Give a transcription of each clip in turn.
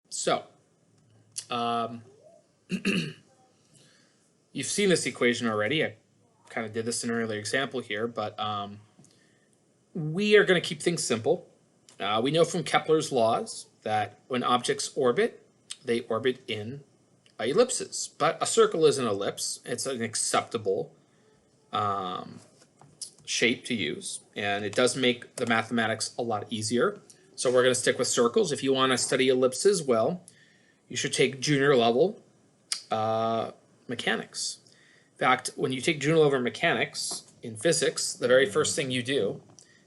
So, um, you've seen this equation already. I kind of did this in an earlier example here, but we are going to keep things simple. We know from Kepler's laws that when objects orbit, they orbit in ellipses. But a circle is an ellipse. It's an acceptable um, shape to use, and it does make the mathematics a lot easier. So we're going to stick with circles. If you want to study ellipses, well, you should take junior level mechanics. In fact, when you take junior level mechanics in physics, the very first thing you do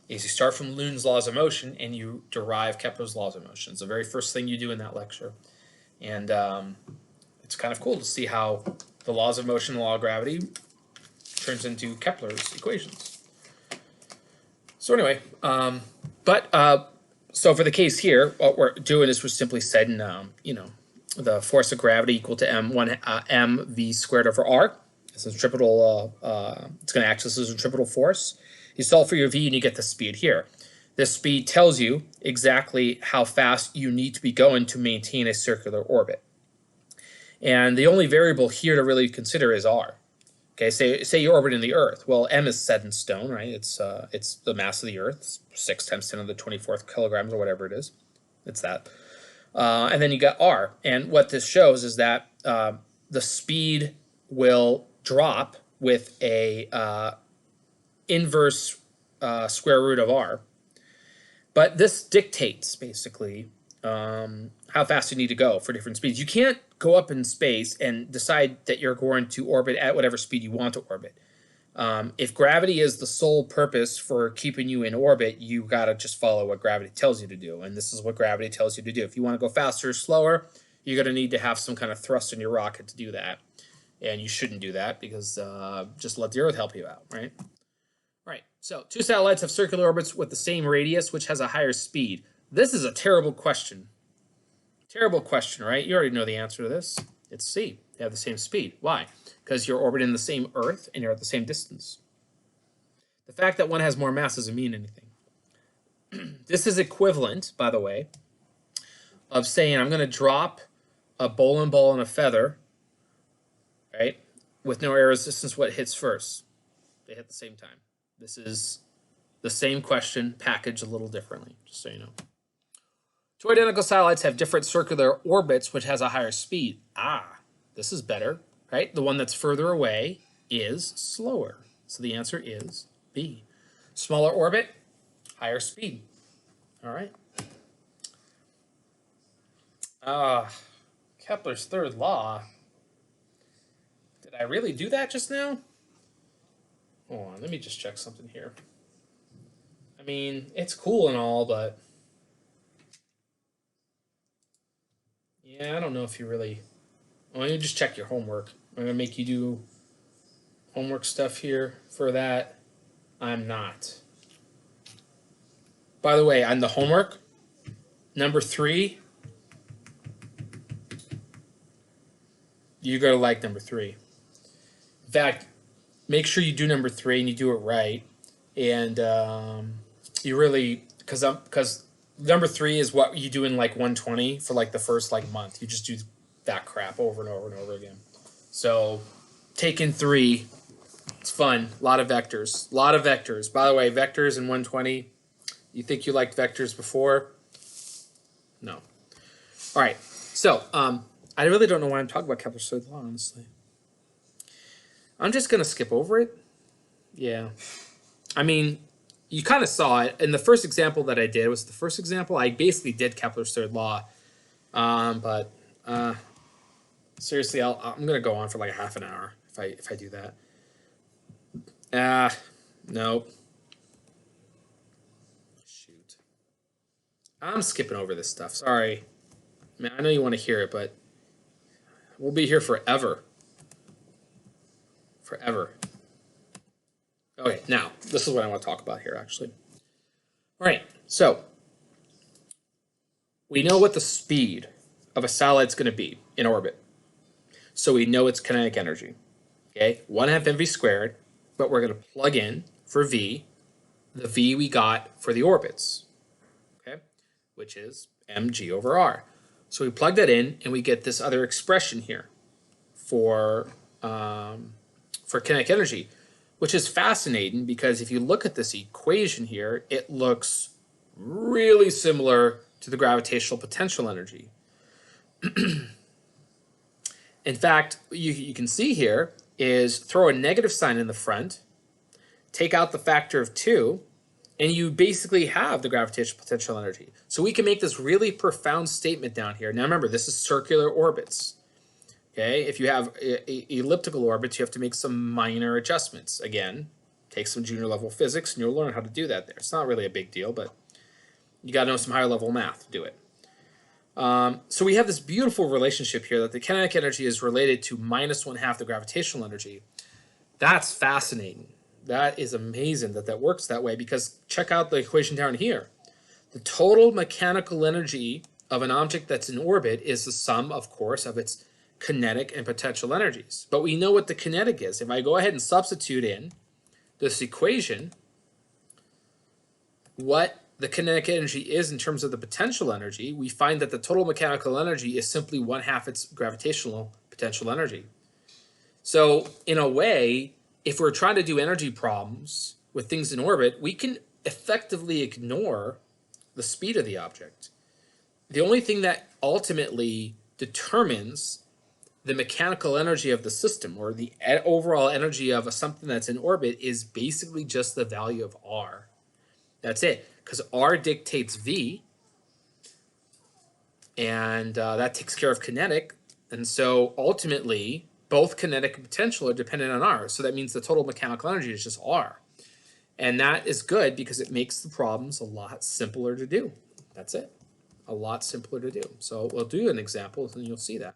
is you start from Lund's laws of motion and you derive Kepler's laws of motion. It's the very first thing you do in that lecture. And it's kind of cool to see how the laws of motion and the law of gravity turns into Kepler's equations. So anyway, so for the case here, what we're doing is we're simply setting, the force of gravity equal to mv squared over r. It's a centripetal. It's going to act as a centripetal force. You solve for your v and you get the speed here. This speed tells you exactly how fast you need to be going to maintain a circular orbit. And the only variable here to really consider is r. Okay, say you're orbiting the Earth. Well, m is set in stone, right? It's the mass of the Earth. It's 6 times 10 to the 24th kilograms or whatever it is. It's that. And then you got r. And what this shows is that the speed will drop with a inverse square root of r. But this dictates, basically, how fast you need to go for different speeds. You can't go up in space and decide that you're going to orbit at whatever speed you want to orbit. If gravity is the sole purpose for keeping you in orbit, you got to just follow what gravity tells you to do. And this is what gravity tells you to do. If you want to go faster or slower, you're going to need to have some kind of thrust in your rocket to do that. And you shouldn't do that because just let the Earth help you out, right? Right, so two satellites have circular orbits with the same radius, which has a higher speed. This is a terrible question. Terrible question, right? You already know the answer to this. It's C. They have the same speed. Why? Because you're orbiting the same Earth and you're at the same distance. The fact that one has more mass doesn't mean anything. This is equivalent, by the way, of saying I'm going to drop a bowling ball and a feather, right, with no air resistance. What hits first? They hit at the same time. This is the same question packaged a little differently, just so you know. Two identical satellites have different circular orbits, which has a higher speed. This is better, right? The one that's further away is slower. So the answer is B. Smaller orbit, higher speed. All right. Kepler's third law. Did I really do that just now? Hold on, let me just check something here. I mean, it's cool and all, but yeah, I don't know if you really. Well, you just check your homework. I'm gonna make you do homework stuff here for that. I'm not. By the way, on the homework, number 3, you're gonna like number 3. In fact, make sure you do number 3 and you do it right. And you really, because number 3 is what you do in like 120 for like the first like month. You just do that crap over and over and over again. So taking 3, it's fun. A lot of vectors. A lot of vectors. By the way, vectors in 120. You think you liked vectors before? No. All right. So I really don't know why I'm talking about Kepler's third law, honestly. I'm just going to skip over it. Yeah. I mean, you kind of saw it. And the first example that I did was the first example. I basically did Kepler's third law. But seriously, I'm going to go on for like a half an hour if I do that. Nope. Shoot. I'm skipping over this stuff. Sorry. I mean, I know you want to hear it, but we'll be here forever. Forever. Okay, now, this is what I want to talk about here, actually. All right, so we know what the speed of a satellite's going to be in orbit. So we know its kinetic energy. Okay, 1/2 mv squared, but we're going to plug in for v, the v we got for the orbits, okay, which is mg over r. So we plug that in, and we get this other expression here for kinetic energy, which is fascinating because if you look at this equation here, it looks really similar to the gravitational potential energy. In fact, you can see here is throw a negative sign in the front, take out the factor of 2, and you basically have the gravitational potential energy. So we can make this really profound statement down here. Now remember, this is circular orbits. Okay, if you have elliptical orbits, you have to make some minor adjustments. Again, take some junior level physics and you'll learn how to do that there. It's not really a big deal, but you got to know some higher level math to do it. So we have this beautiful relationship here that the kinetic energy is related to minus 1/2 the gravitational energy. That's fascinating. That is amazing that that works that way, because check out the equation down here. The total mechanical energy of an object that's in orbit is the sum, of course, of its kinetic and potential energies. But we know what the kinetic is. If I go ahead and substitute in this equation, what the kinetic energy is in terms of the potential energy, we find that the total mechanical energy is simply 1/2 its gravitational potential energy. So in a way, if we're trying to do energy problems with things in orbit, we can effectively ignore the speed of the object. The only thing that ultimately determines the mechanical energy of the system, or the overall energy of something that's in orbit, is basically just the value of R. That's it, because R dictates V, and that takes care of kinetic. And so ultimately, both kinetic and potential are dependent on R. So that means the total mechanical energy is just R. And that is good because it makes the problems a lot simpler to do. That's it. A lot simpler to do. So we'll do an example and you'll see that.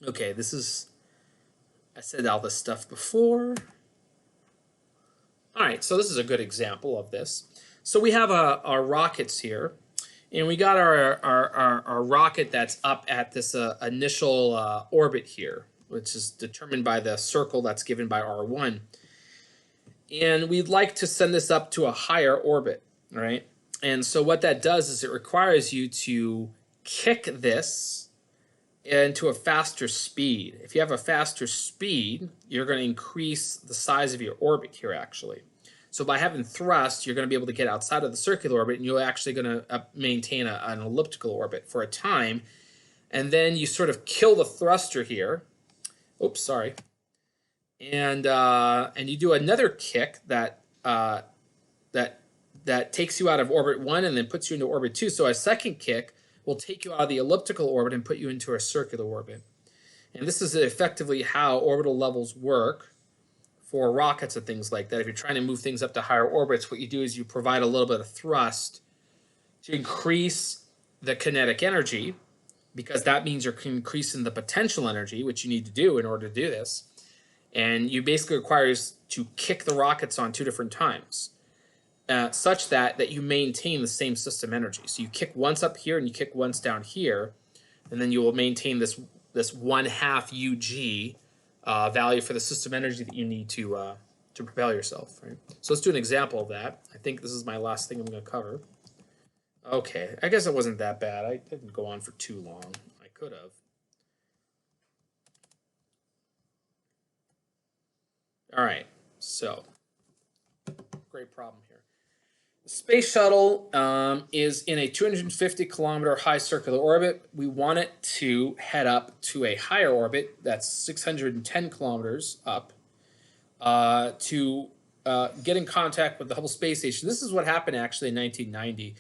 Okay, this is, I said all this stuff before. All right, so this is a good example of this. So we have our rockets here, and we got our rocket that's up at this initial orbit here, which is determined by the circle that's given by R1. And we'd like to send this up to a higher orbit, right? And so what that does is it requires you to kick this into a faster speed. If you have a faster speed, you're going to increase the size of your orbit here, actually. So by having thrust, you're going to be able to get outside of the circular orbit, and you're actually going to maintain an elliptical orbit for a time. And then you sort of kill the thruster here. Oops, sorry. And you do another kick that takes you out of orbit 1 and then puts you into orbit 2. So a second kick will take you out of the elliptical orbit and put you into a circular orbit. And this is effectively how orbital levels work for rockets and things like that. If you're trying to move things up to higher orbits, what you do is you provide a little bit of thrust to increase the kinetic energy, because that means you're increasing the potential energy, which you need to do in order to do this. And you basically requires to kick the rockets on 2 different times, such that you maintain the same system energy. So you kick once up here and you kick once down here, and then you will maintain this 1/2 UG value for the system energy that you need to propel yourself. Right? So let's do an example of that. I think this is my last thing I'm going to cover. Okay, I guess it wasn't that bad. I didn't go on for too long. I could have. All right, so great problem here. The space shuttle is in a 250-kilometer high circular orbit. We want it to head up to a higher orbit that's 610 kilometers up to get in contact with the Hubble Space Station. This is what happened actually in 1990.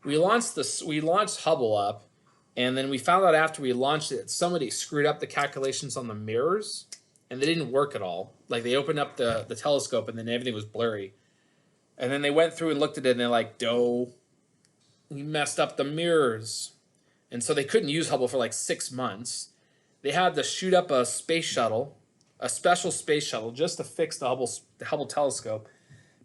We launched Hubble up, and then we found out after we launched it, somebody screwed up the calculations on the mirrors, and they didn't work at all. Like, they opened up the telescope, and then everything was blurry. And then they went through and looked at it, and they're like, "Doe, we messed up the mirrors." And so they couldn't use Hubble for like 6 months. They had to shoot up a space shuttle, a special space shuttle, just to fix the Hubble telescope.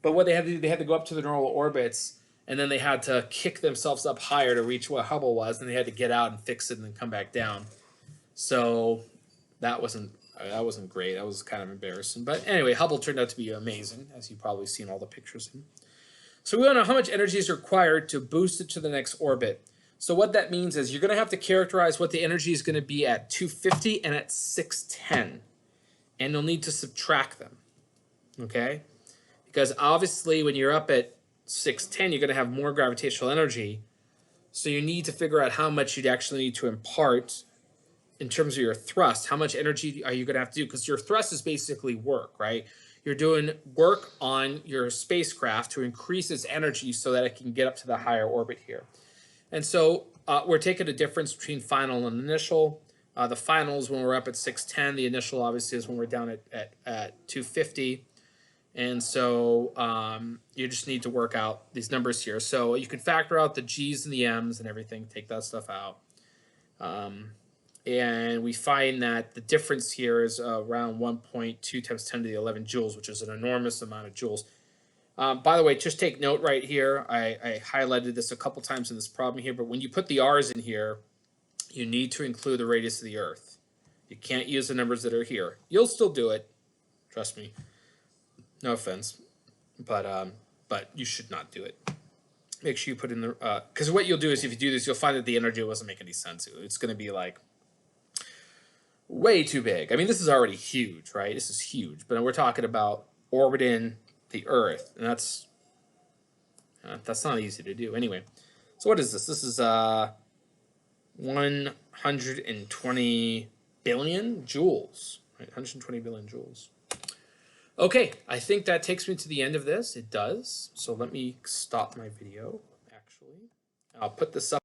But what they had to do, they had to go up to the normal orbits, and then they had to kick themselves up higher to reach what Hubble was, and they had to get out and fix it and then come back down. So that wasn't great. That was kind of embarrassing. But anyway, Hubble turned out to be amazing, as you've probably seen all the pictures in. So we want to know how much energy is required to boost it to the next orbit. So what that means is you're going to have to characterize what the energy is going to be at 250 and at 610. And you'll need to subtract them. Okay? Because obviously when you're up at 610, you're going to have more gravitational energy. So you need to figure out how much you'd actually need to impart in terms of your thrust. How much energy are you going to have to do? Because your thrust is basically work, right? You're doing work on your spacecraft to increase its energy so that it can get up to the higher orbit here. And so we're taking a difference between final and initial. The final is when we're up at 610. The initial, obviously, is when we're down at 250. And so you just need to work out these numbers here. So you can factor out the G's and the M's and everything, take that stuff out. And we find that the difference here is around 1.2 times 10 to the 11 joules, which is an enormous amount of joules. By the way, just take note right here. I highlighted this a couple times in this problem here, but when you put the R's in here, you need to include the radius of the Earth. You can't use the numbers that are here. You'll still do it. Trust me. No offense. But you should not do it. Make sure you put in the... because what you'll do is if you do this, you'll find that the energy doesn't make any sense. It's going to be like way too big. I mean, this is already huge, right? This is huge. But we're talking about orbiting the Earth. And that's not easy to do. Anyway, so what is this? This is 120 billion joules. Right? 120 billion joules. Okay, I think that takes me to the end of this. It does. So let me stop my video, actually. I'll put this up.